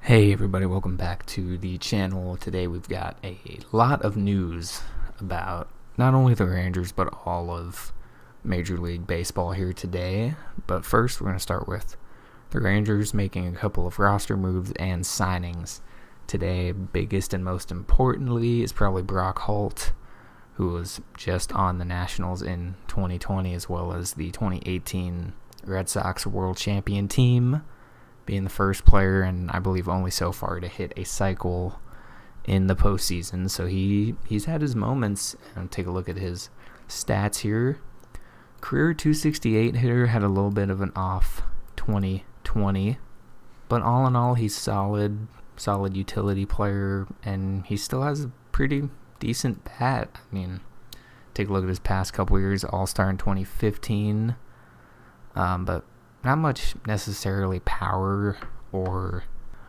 Hey everybody, welcome back to the channel. Today we've got a lot of news about not only the Rangers but all of Major League Baseball here today. But first we're going to start with the Rangers making a couple of roster moves and signings today. Biggest and most importantly is probably Brock Holt, who was just on the Nationals in 2020 as well as the 2018 Red Sox World Champion team, being the first player and I believe only so far to hit a cycle in the postseason. So he's had his moments. And take a look at his stats here. Career 268 hitter, had a little bit of an off 2020, but all in all he's solid utility player, and he still has a pretty decent bat. I mean, take a look at his past couple years. All-Star in 2015, but not much necessarily power or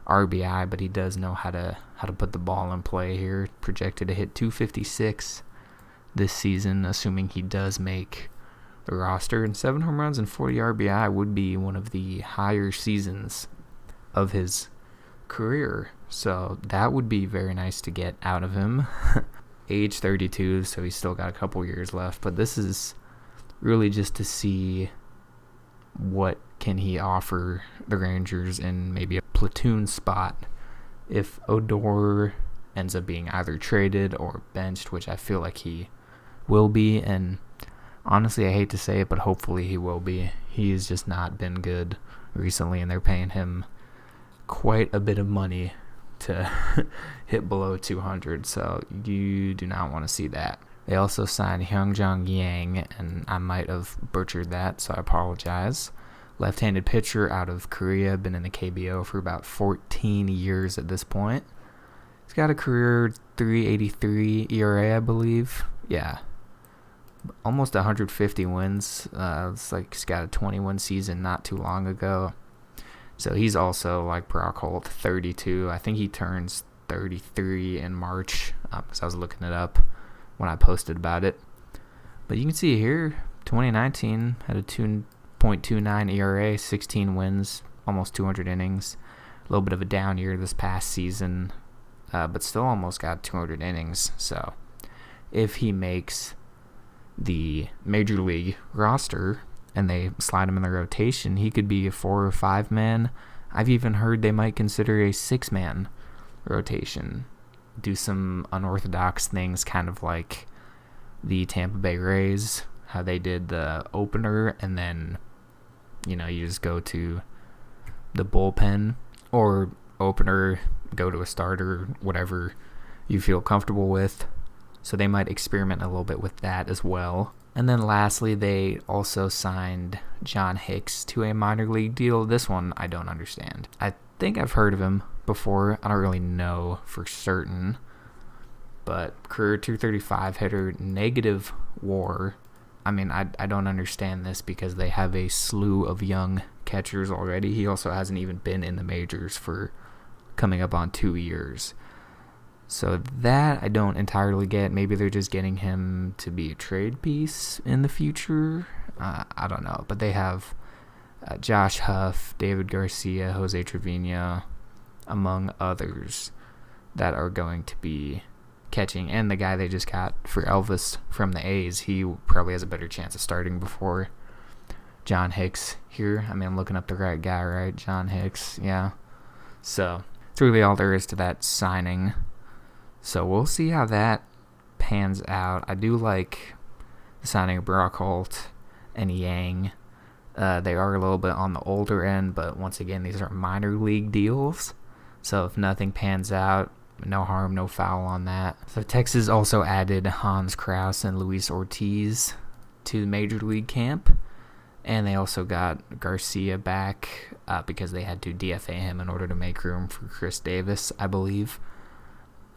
RBI, but he does know how to put the ball in play here. Projected to hit 256 this season, assuming he does make the roster. And 7 home runs and 40 RBI would be one of the higher seasons of his career. So that would be very nice to get out of him. Age 32, so he's still got a couple years left. But this is really just to see what can he offer the Rangers in maybe a platoon spot if Odor ends up being either traded or benched, which I feel like he will be. And honestly, I hate to say it, but hopefully he will be. He has just not been good recently, and they're paying him quite a bit of money to hit below 200, so you do not want to see that. They also signed Hyeon-jong, and I might have butchered that, so I apologize. Left-handed pitcher out of Korea, been in the KBO for about 14 years at this point. He's got a career 3.83 ERA, I believe. Yeah, almost 150 wins. It's like he's got a 21 season not too long ago. So he's also, like Brock Holt, 32. I think he turns 33 in March, because I was looking it up when I posted about it. But you can see here, 2019 had a 2.29 ERA, 16 wins, almost 200 innings. A little bit of a down year this past season, but still almost got 200 innings. So if he makes the Major League roster and they slide him in the rotation, he could be a 4 or 5 man. I've even heard they might consider a 6-man rotation. Do some unorthodox things, kind of like the Tampa Bay Rays, how they did the opener and then, you just go to the bullpen, or opener, go to a starter, whatever you feel comfortable with. So they might experiment a little bit with that as well. And then lastly, they also signed John Hicks to a minor league deal. This one I don't understand. I think I've heard of him before. I don't really know for certain. But career 235 hitter, negative WAR. I mean, I don't understand this because they have a slew of young catchers already. He also hasn't even been in the majors for coming up on 2 years. So that I don't entirely get. Maybe they're just getting him to be a trade piece in the future. I don't know. But they have Josh Huff, David Garcia, Jose Trevino, among others, that are going to be catching. And the guy they just got for Elvis from the A's, he probably has a better chance of starting before John Hicks here. I mean, I'm looking up the right guy, right? John Hicks, yeah. So that's really all there is to that signing. So we'll see how that pans out. I do like the signing of Brock Holt and Yang. They are a little bit on the older end, but once again, these are minor league deals. So if nothing pans out, no harm, no foul on that. So Texas also added Hans Kraus and Luis Ortiz to the Major League camp. And they also got Garcia back because they had to DFA him in order to make room for Chris Davis, I believe.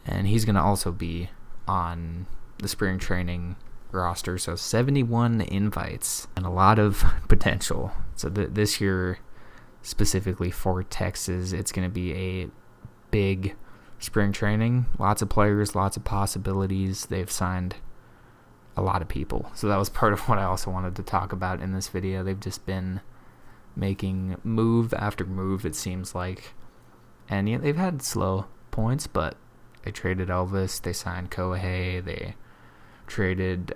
And he's going to also be on the spring training roster. So 71 invites and a lot of potential. So this year, specifically for Texas, it's going to be a big spring training. Lots of players, lots of possibilities. They've signed a lot of people. So that was part of what I also wanted to talk about in this video. They've just been making move after move, it seems like. And they've had slow points, but they traded Elvis, they signed Kohei, they traded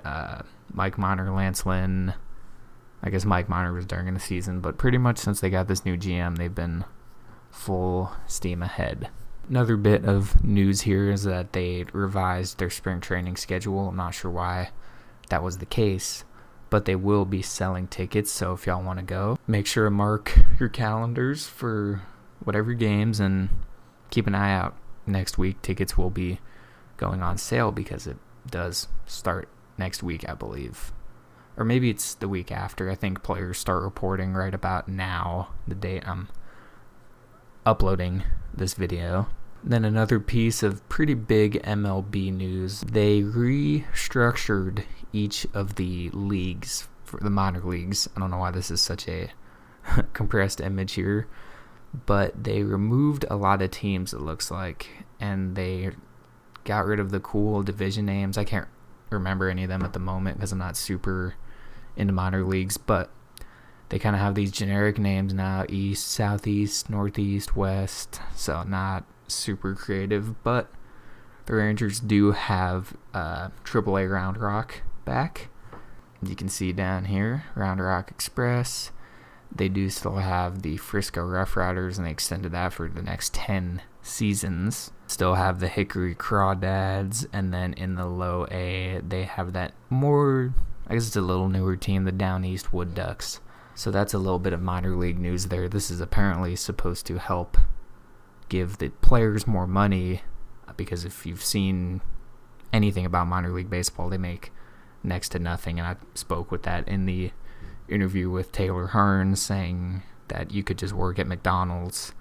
Mike Minor, Lance Lynn. I guess Mike Minor was during the season, but pretty much since they got this new GM, they've been full steam ahead. Another bit of news here is that they revised their spring training schedule. I'm not sure why that was the case, but they will be selling tickets, so if y'all want to go, make sure to mark your calendars for whatever games and keep an eye out. Next week, tickets will be going on sale because it does start next week, I believe. Or maybe it's the week after. I think players start reporting right about now, the date I'm uploading this video. Then another piece of pretty big MLB news. They restructured each of the leagues for the minor leagues. I don't know why this is such a compressed image here, but they removed a lot of teams, it looks like, and they got rid of the cool division names. I can't remember any of them at the moment because I'm not super into minor leagues, but they kind of have these generic names now: East, Southeast, Northeast, West, so not super creative. But the Rangers do have AAA Round Rock back. You can see down here, Round Rock Express. They do still have the Frisco Rough Riders, and they extended that for the next 10 seasons. Still have the Hickory Crawdads, and then in the low A, they have that more, I guess it's a little newer team, the Down East Wood Ducks. So that's a little bit of minor league news there. This is apparently supposed to help give the players more money, because if you've seen anything about minor league baseball, they make next to nothing, and I spoke with that in the interview with Taylor Hearn, saying that you could just work at McDonald's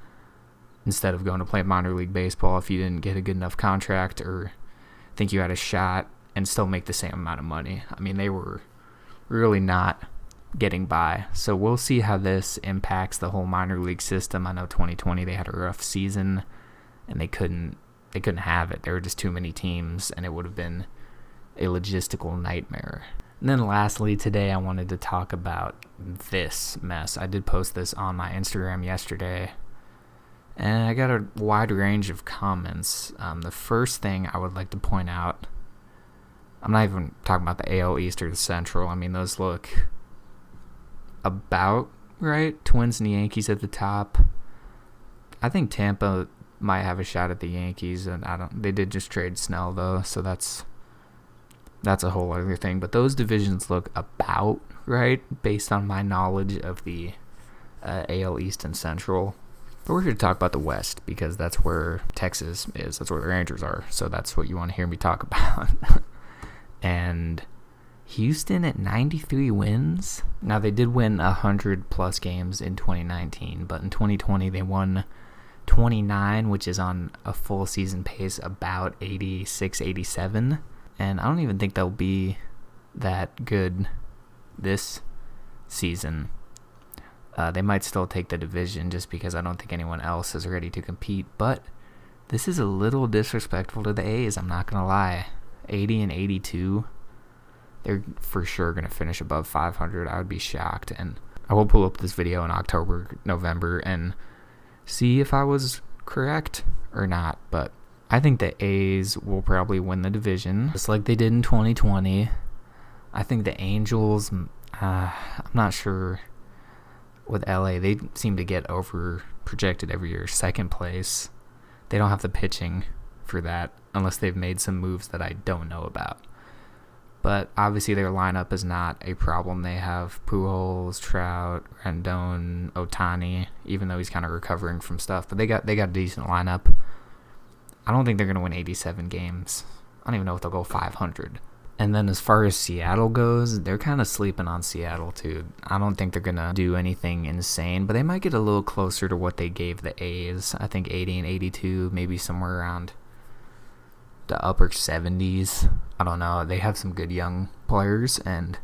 instead of going to play minor league baseball if you didn't get a good enough contract or think you had a shot, and still make the same amount of money. I mean, they were really not getting by. So we'll see how this impacts the whole minor league system. I know 2020 they had a rough season and they couldn't have it. There were just too many teams, and it would have been a logistical nightmare. And then lastly, today I wanted to talk about this mess. I did post this on my Instagram yesterday, and I got a wide range of comments. The first thing I would like to point out, I'm not even talking about the AL East or the Central. I mean, those look about right. Twins and the Yankees at the top. I think Tampa might have a shot at the Yankees, and they did just trade Snell though, so that's a whole other thing. But those divisions look about right based on my knowledge of the AL East and Central. But we're here to talk about the West because that's where Texas is. That's where the Rangers are. So that's what you want to hear me talk about. And Houston at 93 wins. Now, they did win 100-plus games in 2019, but in 2020 they won 29, which is on a full season pace about 86, 87. And I don't even think they'll be that good this season. They might still take the division just because I don't think anyone else is ready to compete. But this is a little disrespectful to the A's, I'm not going to lie. 80 and 82. They're for sure going to finish above 500. I would be shocked. And I will pull up this video in October, November, and see if I was correct or not. But I think the A's will probably win the division, just like they did in 2020. I think the Angels, I'm not sure with LA. They seem to get over projected every year. Second place. They don't have the pitching for that unless they've made some moves that I don't know about. But obviously their lineup is not a problem. They have Pujols, Trout, Rendon, Ohtani, even though he's kind of recovering from stuff. But they got a decent lineup. I don't think they're going to win 87 games. I don't even know if they'll go 500. And then as far as Seattle goes, they're kind of sleeping on Seattle too. I don't think they're going to do anything insane, but they might get a little closer to what they gave the A's. I think 80 and 82, maybe somewhere around the upper 70s. I don't know. They have some good young players and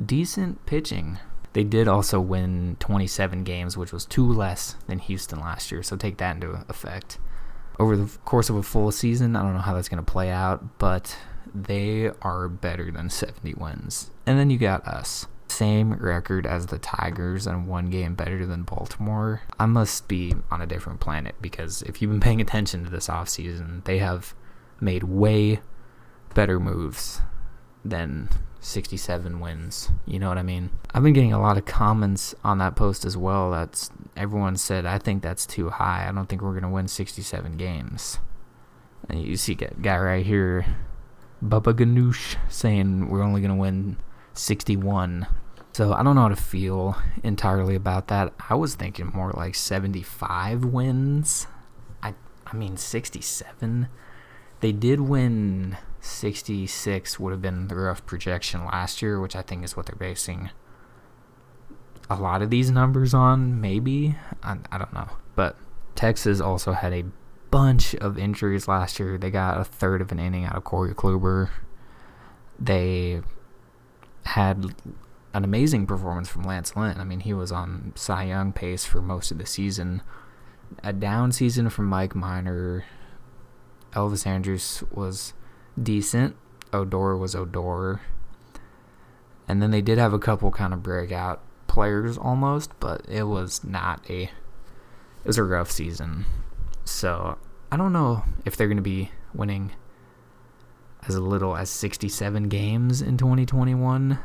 decent pitching. They did also win 27 games, which was 2 less than Houston last year, so take that into effect. Over the course of a full season, I don't know how that's going to play out, but they are better than 70 wins. And then you got us. same record as the Tigers and 1 game better than Baltimore, I must be on a different planet, because if you've been paying attention to this offseason, they have made way better moves than 67 wins. You know what I mean? I've been getting a lot of comments on that post as well. Everyone said, I think that's too high. I don't think we're going to win 67 games. And you see a guy right here, Bubba Ganoush, saying we're only going to win 61. So I don't know how to feel entirely about that. I was thinking more like 75 wins. I mean 67. They did win 66, would have been the rough projection last year, which I think is what they're basing a lot of these numbers on, maybe. I don't know. But Texas also had a bunch of injuries last year. They got a third of an inning out of Corey Kluber. They had an amazing performance from Lance Lynn. I mean, he was on Cy Young pace for most of the season. A down season from Mike Minor. Elvis Andrus was decent. Odor was Odor. And then they did have a couple kind of breakout players almost, but it was a rough season. So I don't know if they're going to be winning as little as 67 games in 2021.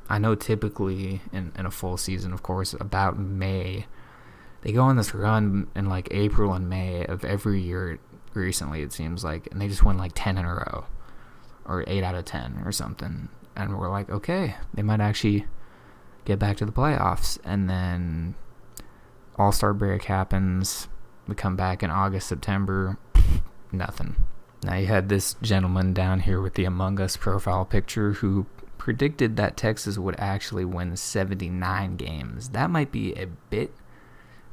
I know typically in a full season, of course, about May, they go on this run in like April and May of every year recently, it seems like, and they just win like 10 in a row or 8 out of 10 or something. And we're like, okay, they might actually get back to the playoffs. And then All-Star break happens. We come back in August, September, nothing. Now you had this gentleman down here with the Among Us profile picture who predicted that Texas would actually win 79 games. That might be a bit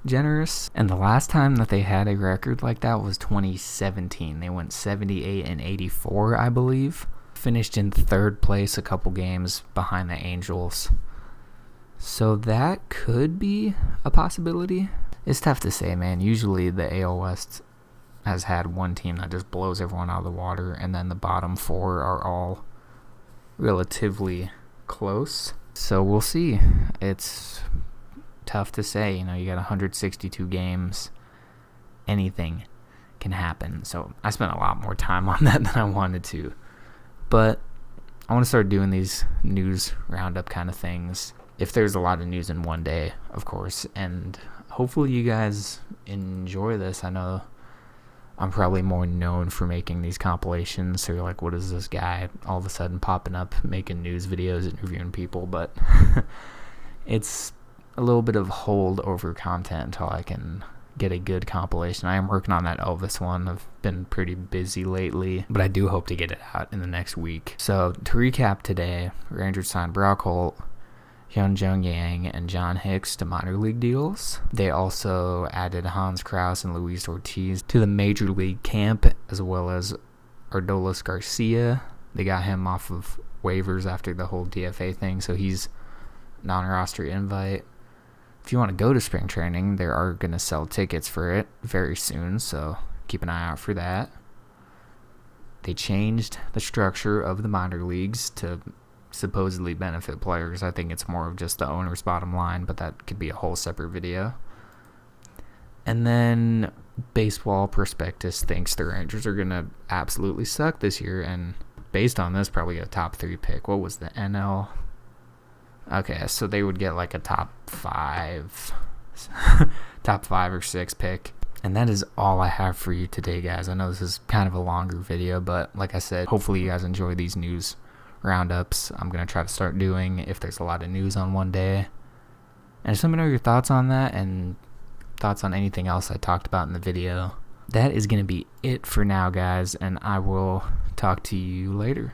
generous. And the last time that they had a record like that was 2017. They went 78 and 84, I believe. Finished in third place a couple games behind the Angels. So that could be a possibility. It's tough to say, man. Usually the AL West has had one team that just blows everyone out of the water, and then the bottom 4 are all relatively close. So we'll see. It's tough to say. You got 162 games. Anything can happen. So I spent a lot more time on that than I wanted to. But I want to start doing these news roundup kind of things. If there's a lot of news in one day, of course. And hopefully you guys enjoy this. I know I'm probably more known for making these compilations. So you're like, what is this guy all of a sudden popping up, making news videos, interviewing people? But it's a little bit of holdover content until I can get a good compilation. I am working on that Elvis one. I've been pretty busy lately, but I do hope to get it out in the next week. So to recap today, Rangers signed Brock Holt, Hyeon-jong, and John Hicks to minor league deals. They also added Hans Kraus and Luis Ortiz to the major league camp, as well as Ardolis Garcia. They got him off of waivers after the whole DFA thing, so he's non-roster invite. If you want to go to spring training, they are going to sell tickets for it very soon, so keep an eye out for that. They changed the structure of the minor leagues to supposedly benefit players. I think it's more of just the owner's bottom line, but that could be a whole separate video. And then Baseball Prospectus thinks the Rangers are going to absolutely suck this year, and based on this, probably a top 3 pick. What was the NL? Okay, so they would get like a top 5 or 6 pick. And that is all I have for you today, guys. I know this is kind of a longer video, but like I said, hopefully you guys enjoy these news roundups. I'm going to try to start doing if there's a lot of news on one day. And just let me know your thoughts on that and thoughts on anything else I talked about in the video. That is going to be it for now, guys, and I will talk to you later.